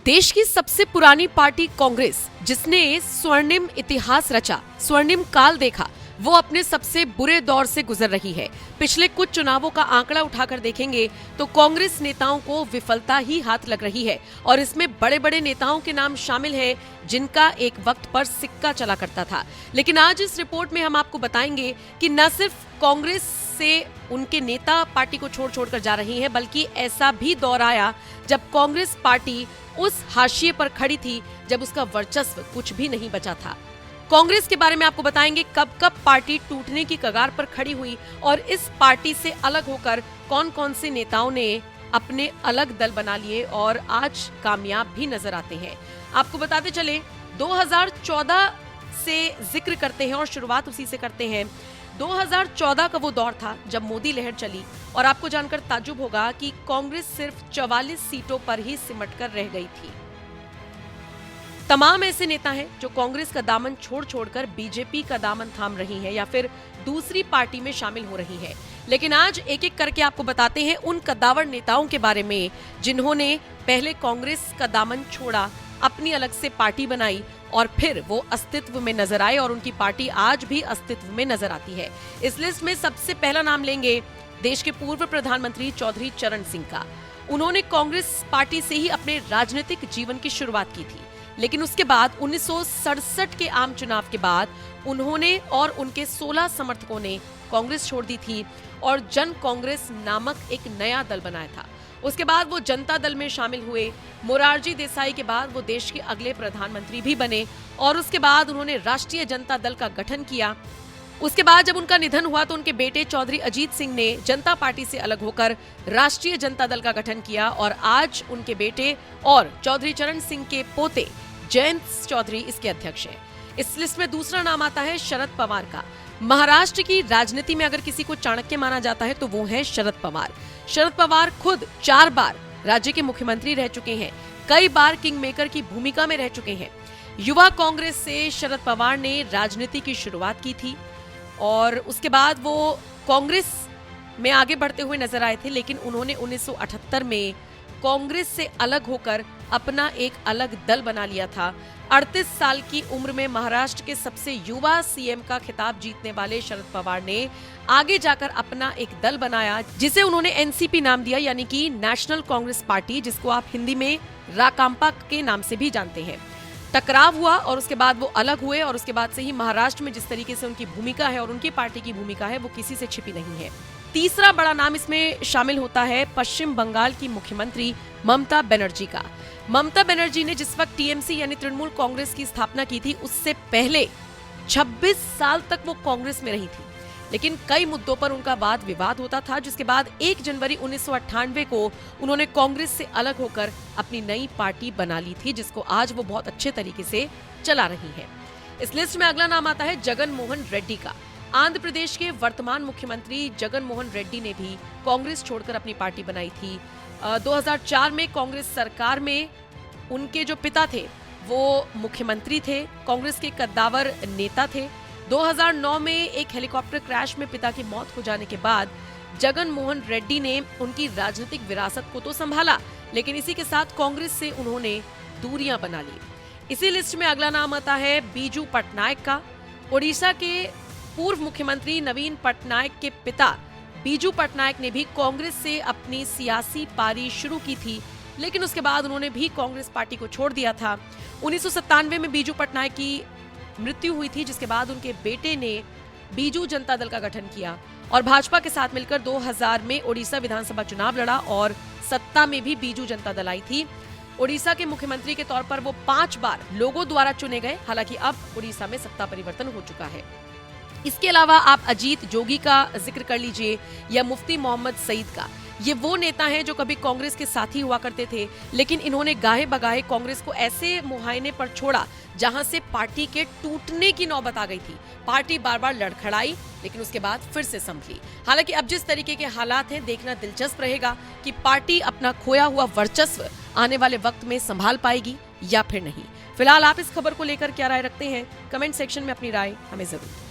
देश की सबसे पुरानी पार्टी कांग्रेस, जिसने स्वर्णिम इतिहास रचा, स्वर्णिम काल देखा, वो अपने सबसे बुरे दौर से गुजर रही है। पिछले कुछ चुनावों का आंकड़ा उठाकर देखेंगे तो कांग्रेस नेताओं को विफलता ही हाथ लग रही है और इसमें बड़े बड़े नेताओं के नाम शामिल हैं जिनका एक वक्त पर सिक्का चला करता था। लेकिन आज इस रिपोर्ट में हम आपको बताएंगे कि न सिर्फ कांग्रेस से उनके नेता पार्टी को छोड़ कर जा रही हैं, बल्कि ऐसा भी दौर आया जब कांग्रेस पार्टी उस हाशिए पर खड़ी थी जब उसका वर्चस्व कुछ भी नहीं बचा था। कांग्रेस के बारे में आपको बताएंगे कब कब पार्टी टूटने की कगार पर खड़ी हुई और इस पार्टी से अलग होकर कौन कौन से नेताओं ने अपने अलग दल बना लिए और आज कामयाब भी नजर आते हैं। आपको बताते चले 2014 से जिक्र करते हैं और शुरुआत उसी से करते हैं। 2014 का वो दौर था जब मोदी लहर चली और आपको जानकर ताज्जुब होगा कि कांग्रेस सिर्फ 44 सीटों पर ही सिमटकर रह गई थी। तमाम ऐसे नेता हैं जो कांग्रेस का दामन छोड़कर बीजेपी का दामन थाम रही हैं या फिर दूसरी पार्टी में शामिल हो रही हैं। लेकिन आज एक एक करके आपको बताते हैं उन कद्दावर नेताओं के बारे में जिन्होंने पहले कांग्रेस का दामन छोड़ा, अपनी अलग से पार्टी बनाई और फिर वो अस्तित्व में नजर आए और उनकी पार्टी आज भी अस्तित्व में नजर आती है। इस लिस्ट में सबसे पहला नाम लेंगे देश के पूर्व प्रधानमंत्री चौधरी चरण सिंह का। उन्होंने कांग्रेस पार्टी से ही अपने राजनीतिक जीवन की शुरुआत की थी, लेकिन उसके बाद 1967 के आम चुनाव के बाद उन्होंने और उनके 16 समर्थकों ने कांग्रेस छोड़ दी थी और जन कांग्रेस नामक एक नया दल बनाया था। उसके बाद वो जनता दल में शामिल हुए। मोरारजी देसाई के बाद वो देश के अगले प्रधानमंत्री भी बने और उसके बाद उन्होंने राष्ट्रीय जनता दल का गठन किया। उसके बाद जब उनका निधन हुआ तो उनके बेटे चौधरी अजीत सिंह ने जनता पार्टी से अलग होकर राष्ट्रीय जनता दल का गठन किया और आज उनके बेटे और चौधरी चरण सिंह के पोते जयंत चौधरी इसके अध्यक्ष हैं। इस लिस्ट में दूसरा नाम आता है शरद पवार का। महाराष्ट्र की राजनीति में अगर किसी को चाणक्य माना जाता है तो वो है शरद पवार। शरद पवार खुद 4 बार राज्य के मुख्यमंत्री रह चुके हैं, कई बार किंग मेकर की भूमिका में रह चुके हैं। युवा कांग्रेस से शरद पवार ने राजनीति की शुरुआत की थी और उसके बाद वो कांग्रेस में आगे बढ़ते हुए नजर आए थे, लेकिन उन्होंने 1978 में कांग्रेस से अलग होकर अपना एक अलग दल बना लिया था। 38 साल की उम्र में महाराष्ट्र के सबसे युवा सीएम का खिताब जीतने वाले शरद पवार ने आगे जाकर अपना एक दल बनाया जिसे उन्होंने एनसीपी नाम दिया, यानी कि नेशनल कांग्रेस पार्टी, जिसको आप हिंदी में राकांपा के नाम से भी जानते हैं। टकराव हुआ और उसके बाद वो अलग हुए और उसके बाद से ही महाराष्ट्र में जिस तरीके से उनकी भूमिका है और उनकी पार्टी की भूमिका है वो किसी से छिपी नहीं है। तीसरा बड़ा नाम इसमें शामिल होता है पश्चिम बंगाल की मुख्यमंत्री ममता बनर्जी का। ममता बनर्जी ने जिस वक्त टीएमसी यानी तृणमूल कांग्रेस की स्थापना की थी उससे पहले 26 साल तक वो कांग्रेस में रही थी, लेकिन कई मुद्दों पर उनका वाद विवाद होता था, जिसके बाद 1 जनवरी 1998 को उन्होंने कांग्रेस से अलग होकर अपनी नई पार्टी बना ली थी, जिसको आज वो बहुत अच्छे तरीके से चला रही है। इस लिस्ट में अगला नाम आता है जगन मोहन रेड्डी का। आंध्र प्रदेश के वर्तमान मुख्यमंत्री जगन मोहन रेड्डी ने भी कांग्रेस छोड़कर अपनी पार्टी बनाई थी। 2004 में कांग्रेस सरकार में उनके जो पिता थे वो मुख्यमंत्री थे, कांग्रेस के कद्दावर नेता थे। 2009 में एक हेलीकॉप्टर क्रैश में पिता की मौत हो जाने के बाद जगन मोहन रेड्डी ने उनकी राजनीतिक विरासत को तो संभाला, लेकिन इसी के साथ कांग्रेस से उन्होंने दूरियां बना ली। इसी लिस्ट में अगला नाम आता है बीजू पटनायक का। ओडिशा के पूर्व मुख्यमंत्री नवीन पटनायक के पिता बीजू पटनायक ने भी कांग्रेस से अपनी सियासी पारी शुरू की थी, लेकिन उसके बाद उन्होंने भी कांग्रेस पार्टी को छोड़ दिया था। 1997 में बीजू पटनायक की मृत्यु हुई थी, जिसके बाद उनके बेटे ने बीजू जनता दल का गठन किया और भाजपा के साथ मिलकर 2000 में ओडिशा विधानसभा चुनाव लड़ा और सत्ता में भी बीजू जनता दल आई थी। ओडिशा के मुख्यमंत्री के तौर पर वो 5 बार लोगों द्वारा चुने गए। हालांकि अब ओडिशा में सत्ता परिवर्तन हो चुका है। इसके अलावा आप अजीत जोगी का जिक्र कर लीजिए या मुफ्ती मोहम्मद सईद का। ये वो नेता हैं जो कभी कांग्रेस के साथी हुआ करते थे, लेकिन इन्होंने गाहे बगाहे कांग्रेस को ऐसे मुहायने पर छोड़ा जहां से पार्टी के टूटने की नौबत आ गई थी। पार्टी बार बार लड़खड़ाई, लेकिन उसके बाद फिर से संभली। हालांकि अब जिस तरीके के हालात हैं, देखना दिलचस्प रहेगा कि पार्टी अपना खोया हुआ वर्चस्व आने वाले वक्त में संभाल पाएगी या फिर नहीं। फिलहाल आप इस खबर को लेकर क्या राय रखते हैं? कमेंट सेक्शन में अपनी राय हमें जरूर